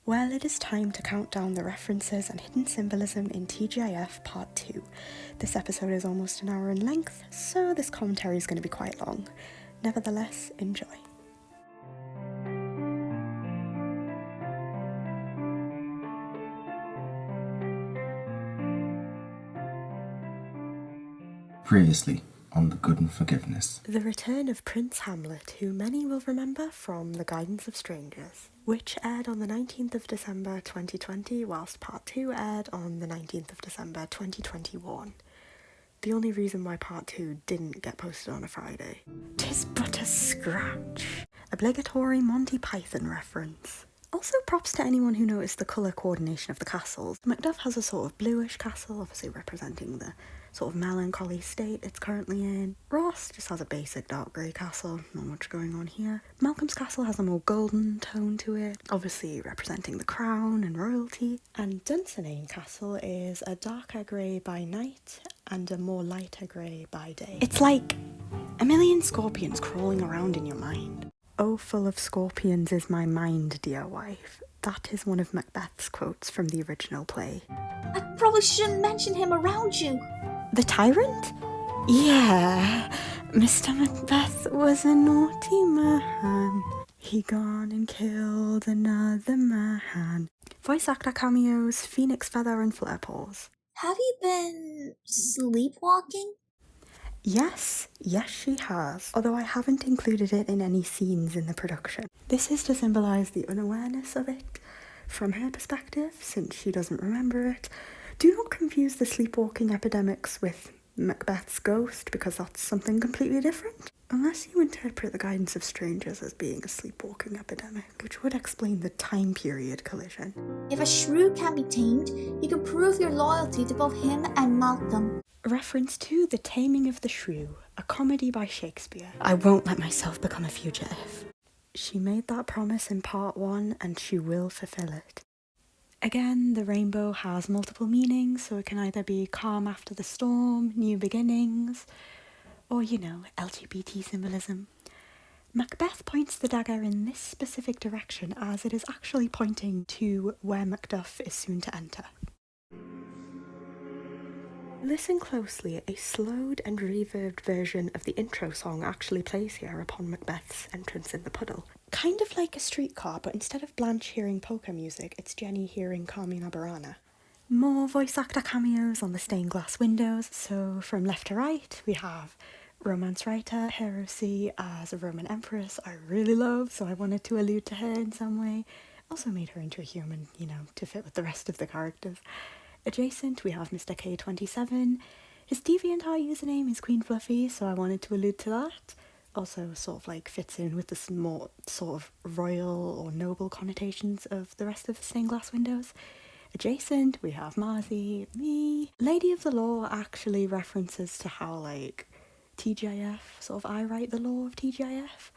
Well, it is time to count down the references and hidden symbolism in TGIF Part 2. This episode is almost an hour in length, so this commentary is going to be quite long. Nevertheless, enjoy. Previously on The Good and Forgiveness. The return of Prince Hamlet, who many will remember from The Guidance of Strangers, which aired on the 19th of December 2020, whilst Part 2 aired on the 19th of December 2021. The only reason why Part 2 didn't get posted on a Friday. 'Tis but a scratch. Obligatory Monty Python reference. Also props to anyone who noticed the colour coordination of the castles. Macduff has a sort of bluish castle, obviously representing the sort of melancholy state it's currently in. Ross just has a basic dark grey castle, not much going on here. Malcolm's castle has a more golden tone to it, obviously representing the crown and royalty. And Dunsinane Castle is a darker grey by night and a more lighter grey by day. It's like a million scorpions crawling around in your mind. Oh, full of scorpions is my mind, dear wife. That is one of Macbeth's quotes from the original play. I probably shouldn't mention him around you. The tyrant? Yeah, Mr. Macbeth was a naughty man. He gone and killed another man. Voice actor cameos, Phoenix Feather and Flirpaws. Have you been sleepwalking? Yes, she has, although I haven't included it in any scenes in the production. This is to symbolise the unawareness of it from her perspective, since she doesn't remember it. Do not confuse the sleepwalking epidemics with Macbeth's ghost, because that's something completely different. Unless you interpret The Guidance of Strangers as being a sleepwalking epidemic, which would explain the time period collision. If a shrew can be tamed, you can prove your loyalty to both him and Malcolm. Reference to The Taming of the Shrew, a comedy by Shakespeare. I won't let myself become a fugitive. She made that promise in Part 1 and she will fulfill it. Again, the rainbow has multiple meanings, so it can either be calm after the storm, new beginnings, or, LGBT symbolism. Macbeth points the dagger in this specific direction as it is actually pointing to where Macduff is soon to enter. Listen closely, a slowed and reverbed version of the intro song actually plays here upon Macbeth's entrance in the puddle. Kind of like a streetcar, but instead of Blanche hearing polka music, it's Jenny hearing Carmina Burana. More voice actor cameos on the stained glass windows, so from left to right we have romance writer Hero C as a Roman empress I really love, so I wanted to allude to her in some way. Also made her into a human, to fit with the rest of the characters. Adjacent, we have Mr. K27. His DeviantArt username is Queen Fluffy, so I wanted to allude to that. Also sort of fits in with the more sort of royal or noble connotations of the rest of the stained glass windows. Adjacent, we have Marzi, me. Lady of the Law actually references to how TGIF, sort of I write the law of TGIF.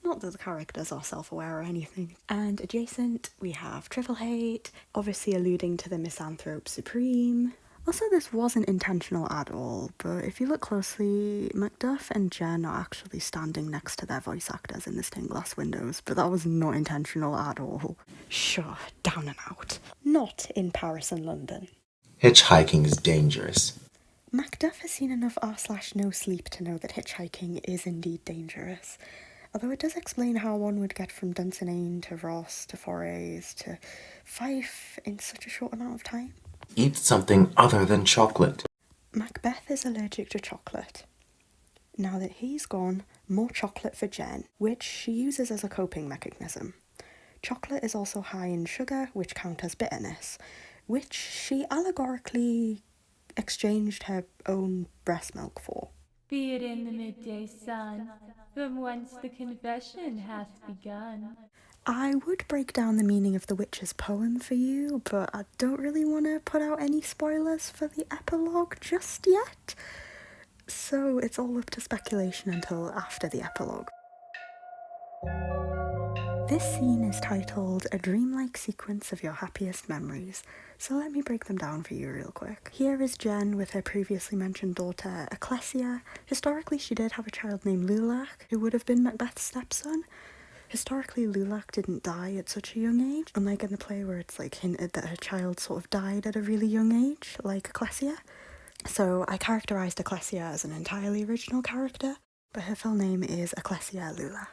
Not that the characters are self-aware or anything. And adjacent, we have Triple Hate, obviously alluding to the Misanthrope Supreme. Also, this wasn't intentional at all, but if you look closely, Macduff and Jen are actually standing next to their voice actors in the stained glass windows, but that was not intentional at all. Sure, down and out. Not in Paris and London. Hitchhiking is dangerous. Macduff has seen enough r/no sleep to know that hitchhiking is indeed dangerous. Although it does explain how one would get from Dunsinane to Ross to Forays to Fife in such a short amount of time. Eat something other than chocolate. Macbeth is allergic to chocolate. Now that he's gone, more chocolate for Jen, which she uses as a coping mechanism. Chocolate is also high in sugar, which count as bitterness, which she allegorically exchanged her own breast milk for. Be it in the midday sun, from whence the confession hath begun. I would break down the meaning of the witch's poem for you, but I don't really want to put out any spoilers for the epilogue just yet. So it's all up to speculation until after the epilogue. This scene is titled A Dreamlike Sequence of Your Happiest Memories, so let me break them down for you real quick. Here is Jen with her previously mentioned daughter, Ecclesia. Historically, she did have a child named Lulach, who would have been Macbeth's stepson. Historically, Lulak didn't die at such a young age, unlike in the play where it's like hinted that her child sort of died at a really young age, like Ecclesia. So I characterised Ecclesia as an entirely original character, but her full name is Ecclesia Lulak.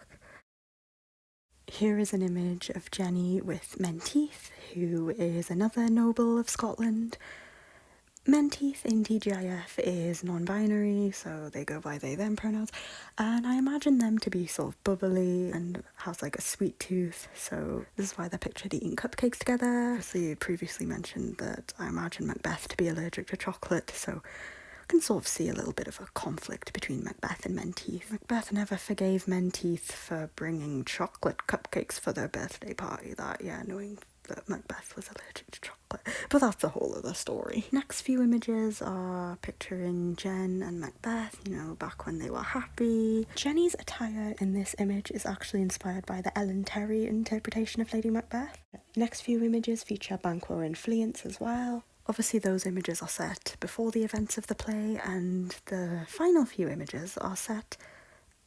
Here is an image of Jenny with Menteith, who is another noble of Scotland. Menteith in TGIF is non-binary, so they go by they them pronouns, and I imagine them to be sort of bubbly and has like a sweet tooth, so this is why they're pictured eating cupcakes together. Obviously, previously mentioned that I imagine Macbeth to be allergic to chocolate, so I can sort of see a little bit of a conflict between Macbeth and Menteith. Macbeth never forgave Menteith for bringing chocolate cupcakes for their birthday party, knowing that Macbeth was allergic to chocolate, but that's a whole other story. Next few images are picturing Jen and Macbeth, back when they were happy. Jenny's attire in this image is actually inspired by the Ellen Terry interpretation of Lady Macbeth. Next few images feature Banquo and Fleance as well. Obviously those images are set before the events of the play, and the final few images are set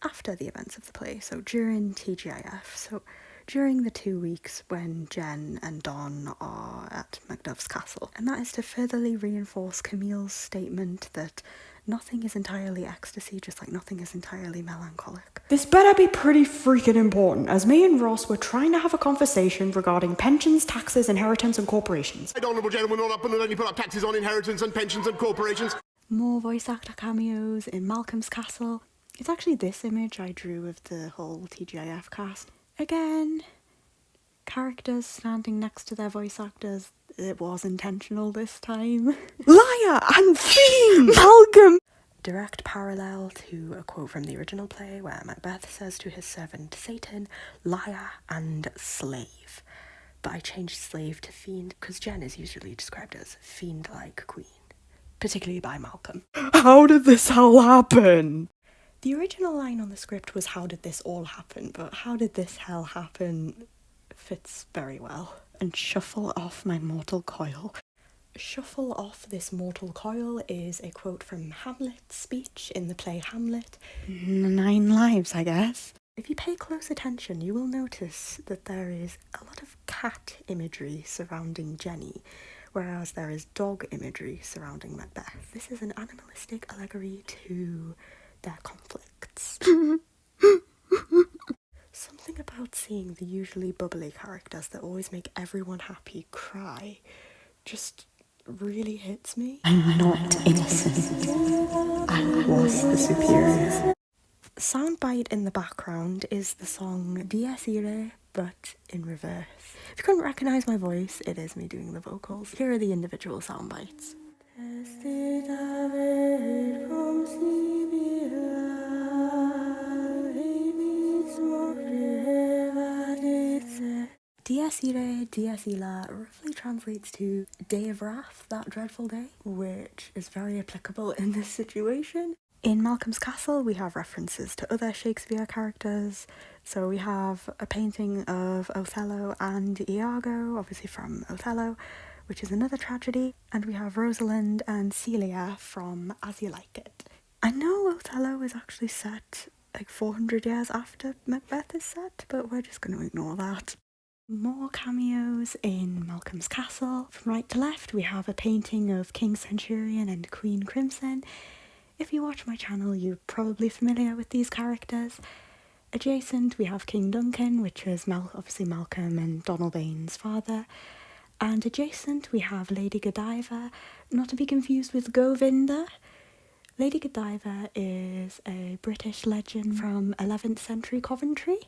after the events of the play, so during TGIF. So during the 2 weeks when Jen and Don are at Macduff's castle. And that is to furtherly reinforce Camille's statement that nothing is entirely ecstasy, just like nothing is entirely melancholic. This better be pretty freaking important, as me and Ross were trying to have a conversation regarding pensions, taxes, inheritance, and corporations. Right, honourable gentlemen, not up and only put up taxes on inheritance and pensions and corporations. More voice actor cameos in Malcolm's castle. It's actually this image I drew of the whole TGIF cast. Again, characters standing next to their voice actors. It was intentional this time. Liar and fiend! Malcolm! Direct parallel to a quote from the original play where Macbeth says to his servant Satan, liar and slave. But I changed slave to fiend because Jen is usually described as fiend-like queen, particularly by Malcolm. How did this all happen? The original line on the script was how did this all happen, but how did this hell happen fits very well. And shuffle off my mortal coil. Shuffle off this mortal coil is a quote from Hamlet's speech in the play Hamlet. 9 lives, I guess. If you pay close attention, you will notice that there is a lot of cat imagery surrounding Jenny, whereas there is dog imagery surrounding Macbeth. This is an animalistic allegory to their conflicts. Something about seeing the usually bubbly characters that always make everyone happy cry just really hits me. I'm not innocent. I was the superior. Soundbite in the background is the song Dies Irae, but in reverse. If you couldn't recognise my voice, it is me doing the vocals. Here are the individual soundbites. Dies Irae, Dies Illa roughly translates to Day of Wrath, that dreadful day, which is very applicable in this situation. In Malcolm's Castle, we have references to other Shakespeare characters. So we have a painting of Othello and Iago, obviously from Othello, which is another tragedy. And we have Rosalind and Celia from As You Like It. I know Othello is actually set like 400 years after Macbeth is set, but we're just going to ignore that. More cameos in Malcolm's Castle. From right to left, we have a painting of King Centurion and Queen Crimson. If you watch my channel, you're probably familiar with these characters. Adjacent, we have King Duncan, which is obviously Malcolm and Donalbain's father. And adjacent, we have Lady Godiva, not to be confused with Govinda. Lady Godiva is a British legend from 11th century Coventry.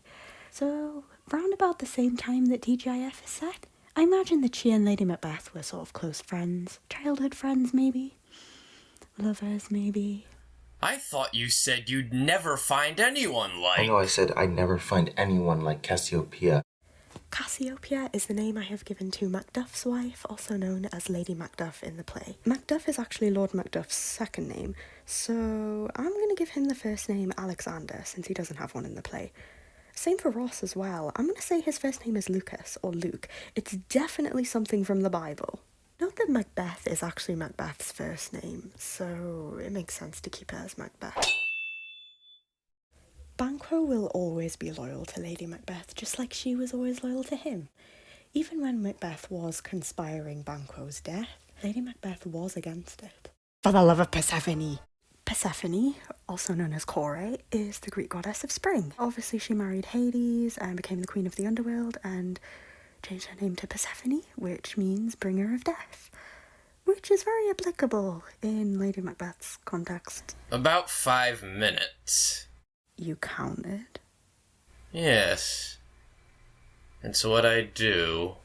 So, round about the same time that TGIF is set, I imagine that she and Lady Macbeth were sort of close friends. Childhood friends, maybe? Lovers, maybe? I thought you said you'd never find anyone like... I know I said I'd never find anyone like Cassiopeia. Cassiopeia is the name I have given to Macduff's wife, also known as Lady Macduff in the play. Macduff is actually Lord Macduff's second name, so I'm going to give him the first name Alexander, since he doesn't have one in the play. Same for Ross as well. I'm going to say his first name is Lucas, or Luke. It's definitely something from the Bible. Note that Macbeth is actually Macbeth's first name, so it makes sense to keep her as Macbeth. Banquo Banquo will always be loyal to Lady Macbeth, just like she was always loyal to him. Even when Macbeth was conspiring Banquo's death, Lady Macbeth was against it. For the love of Persephone! Persephone, also known as Kore, is the Greek goddess of spring. Obviously she married Hades and became the queen of the underworld and changed her name to Persephone, which means bringer of death, which is very applicable in Lady Macbeth's context. About 5 minutes. You counted? Yes. It's what I do.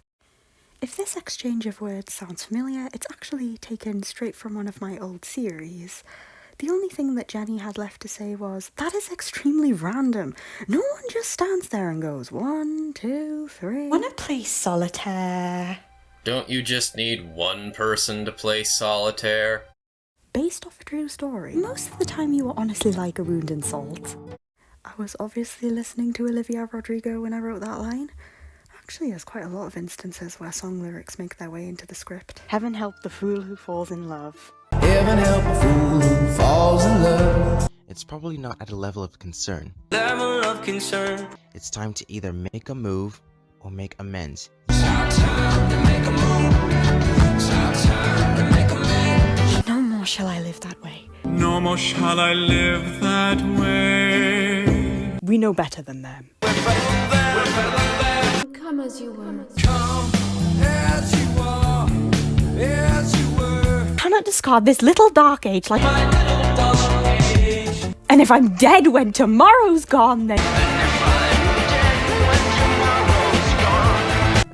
If this exchange of words sounds familiar, it's actually taken straight from one of my old series. The only thing that Jenny had left to say was, "That is extremely random. No one just stands there and goes, 1, 2, 3. Wanna play solitaire?" Don't you just need one person to play solitaire? Based off a true story. Most of the time you were honestly like a wound in salt. I was obviously listening to Olivia Rodrigo when I wrote that line. Actually, there's quite a lot of instances where song lyrics make their way into the script. Heaven help the fool who falls in love. Heaven help a fool who falls in love. It's probably not at a level of concern. Level of concern. It's time to either make a move or make amends. Time to make a move. Time to make amends. No more shall I live that way. No more shall I live that way. We know better than them. Come as you were. Come as you are, as you were. Cannot discard this little dark age like My little dark age. And if I'm dead when tomorrow's gone, then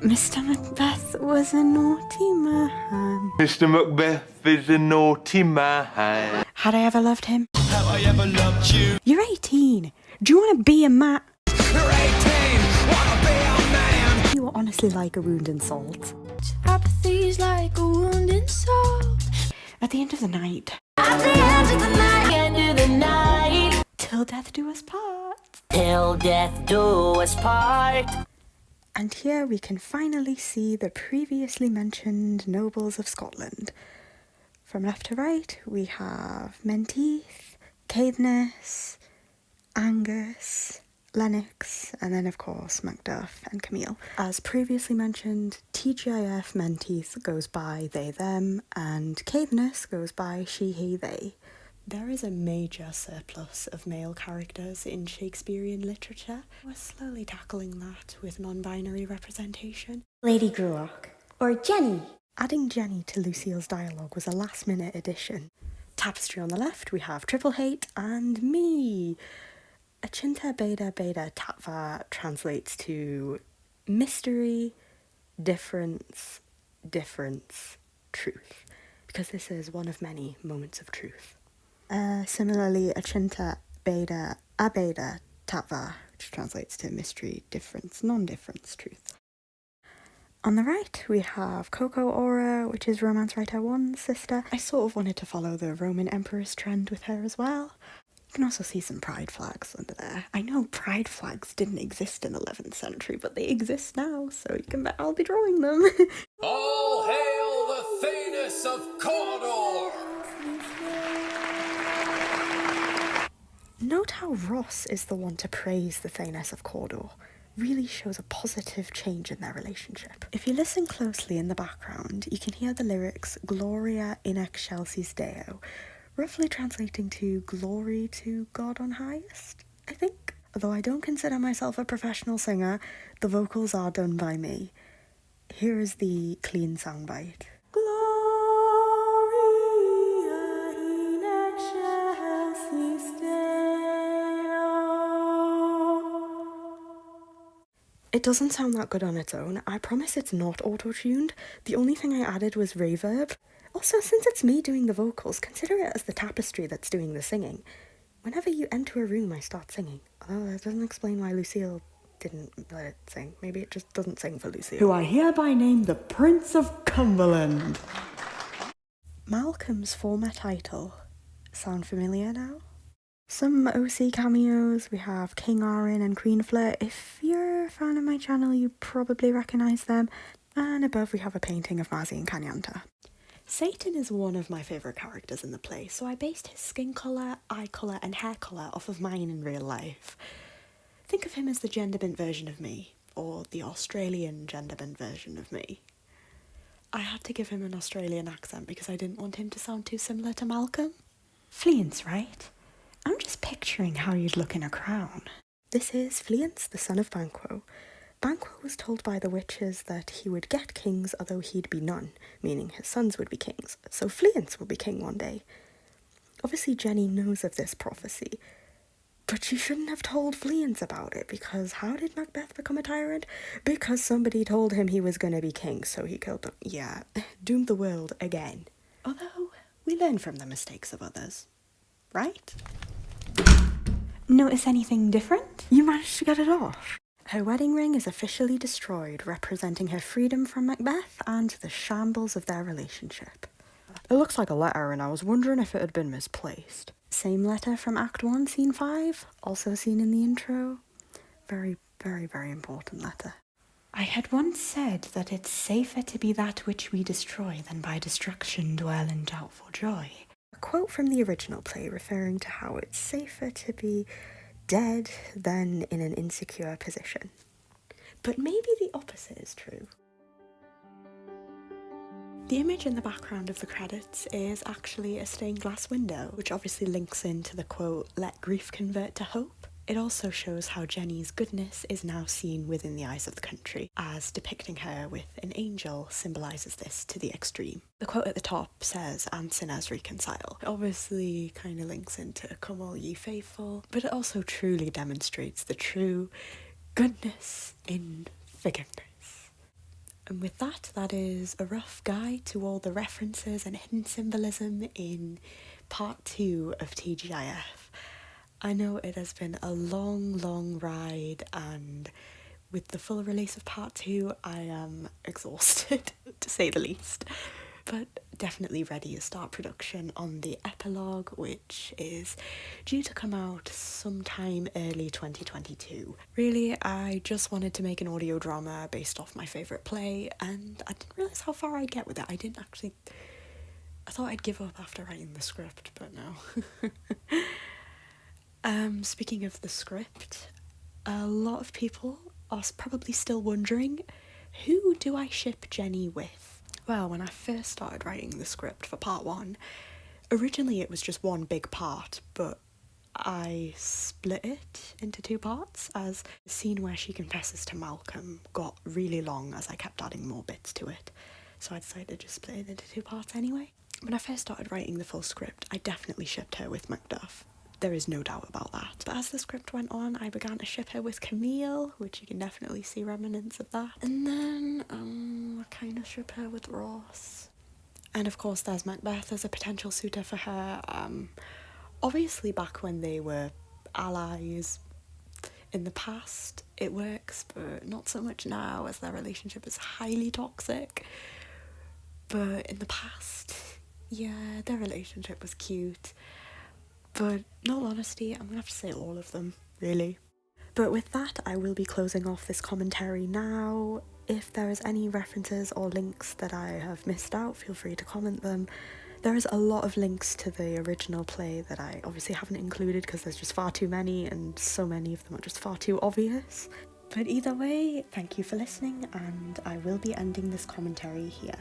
Mr. Macbeth was a naughty man. Mr. Macbeth is a naughty man. Had I ever loved him? Have I ever loved you? You're 18. Do you want to be a man? You're 18. Wanna be a man? You were honestly like a wound in salt. Apathy's like a wound in salt. At the end of the night. At the end of the night, end of the night. Till death do us part. Till death do us part. And here we can finally see the previously mentioned nobles of Scotland. From left to right, we have Menteith, Caithness, Angus, Lennox, and then of course Macduff and Camille. As previously mentioned, TGIF Menteith goes by they, them, and Caithness goes by she, he, they. There is a major surplus of male characters in Shakespearean literature. We're slowly tackling that with non-binary representation. Lady Gruach, or Jenny. Adding Jenny to Lucille's dialogue was a last-minute addition. Tapestry on the left, we have Triple Hate and me. Achinta Beta Beta Tatva translates to mystery, difference, difference, truth. Because this is one of many moments of truth. Similarly, Achinta Beta Abeda Tatva, which translates to mystery, difference, non-difference, truth. On the right, we have Coco Aura, which is Romance Writer 1's sister. I sort of wanted to follow the Roman Empress trend with her as well. You can also see some pride flags under there. I know pride flags didn't exist in the 11th century, but they exist now, so you can bet I'll be drawing them. All hail the Thanos of Cawdor! Note how Ross is the one to praise the Thanos of Cawdor. Really shows a positive change in their relationship. If you listen closely in the background, you can hear the lyrics Gloria in excelsis Deo, roughly translating to glory to God on highest, I think. Although I don't consider myself a professional singer, the vocals are done by me. Here is the clean soundbite. It doesn't sound that good on its own. I promise it's not auto-tuned. The only thing I added was reverb. Also, since it's me doing the vocals, consider it as the tapestry that's doing the singing. Whenever you enter a room, I start singing. Although that doesn't explain why Lucille didn't let it sing. Maybe it just doesn't sing for Lucille. Who I hereby name the Prince of Cumberland. Malcolm's former title. Sound familiar now? Some OC cameos, we have King Arryn and Queen Fleur. If you're a fan of my channel, you probably recognise them. And above we have a painting of Maisie and Kanyanta. Satan is one of my favourite characters in the play, so I based his skin colour, eye colour and hair colour off of mine in real life. think of him as the gender bent version of me, or the Australian gender bent version of me. I had to give him an Australian accent because I didn't want him to sound too similar to Malcolm. Fleance, right? I'm just picturing how you'd look in a crown. This is Fleance, the son of Banquo. Banquo was told by the witches that he would get kings although he'd be none, meaning his sons would be kings, so Fleance will be king one day. Obviously Jenny knows of this prophecy, but she shouldn't have told Fleance about it, because how did Macbeth become a tyrant? Because somebody told him he was going to be king, so he killed them. Yeah, doomed the world again. Although, we learn from the mistakes of others, right? Notice anything different? You managed to get it off. Her wedding ring is officially destroyed, representing her freedom from Macbeth and the shambles of their relationship. It looks like a letter, and I was wondering if it had been misplaced. Same letter from Act 1, Scene 5, also seen in the intro. Very, very, very important letter. I had once said that it's safer to be that which we destroy than by destruction dwell in doubtful joy. A quote from the original play referring to how it's safer to be dead than in an insecure position. But maybe the opposite is true. The image in the background of the credits is actually a stained glass window, which obviously links into the quote, "Let grief convert to hope." It also shows how Jenny's goodness is now seen within the eyes of the country, as depicting her with an angel symbolises this to the extreme. The quote at the top says, "And sinners reconcile." It obviously kind of links into "Come all ye faithful," but it also truly demonstrates the true goodness in forgiveness. And with that, that is a rough guide to all the references and hidden symbolism in part 2 of TGIF. I know it has been a long, long ride, and with the full release of part 2, I am exhausted, to say the least. But definitely ready to start production on the epilogue, which is due to come out sometime early 2022. Really, I just wanted to make an audio drama based off my favourite play, and I didn't realise how far I'd get with it. I thought I'd give up after writing the script, but no. Speaking of the script, a lot of people are probably still wondering, who do I ship Jenny with? Well, when I first started writing the script for part 1, originally it was just one big part, but I split it into 2 parts, as the scene where she confesses to Malcolm got really long as I kept adding more bits to it, so I decided to just split it into 2 parts anyway. When I first started writing the full script, I definitely shipped her with Macduff. There is no doubt about that. But as the script went on, I began to ship her with Camille, which you can definitely see remnants of that. And then, I kind of ship her with Ross. And of course, there's Macbeth as a potential suitor for her. Obviously, back when they were allies in the past, it works, but not so much now, as their relationship is highly toxic. But in the past, yeah, their relationship was cute. But in all honesty, I'm gonna have to say all of them, really. But with that, I will be closing off this commentary now. If there is any references or links that I have missed out, feel free to comment them. There is a lot of links to the original play that I obviously haven't included because there's just far too many, and so many of them are just far too obvious. But either way, thank you for listening, and I will be ending this commentary here.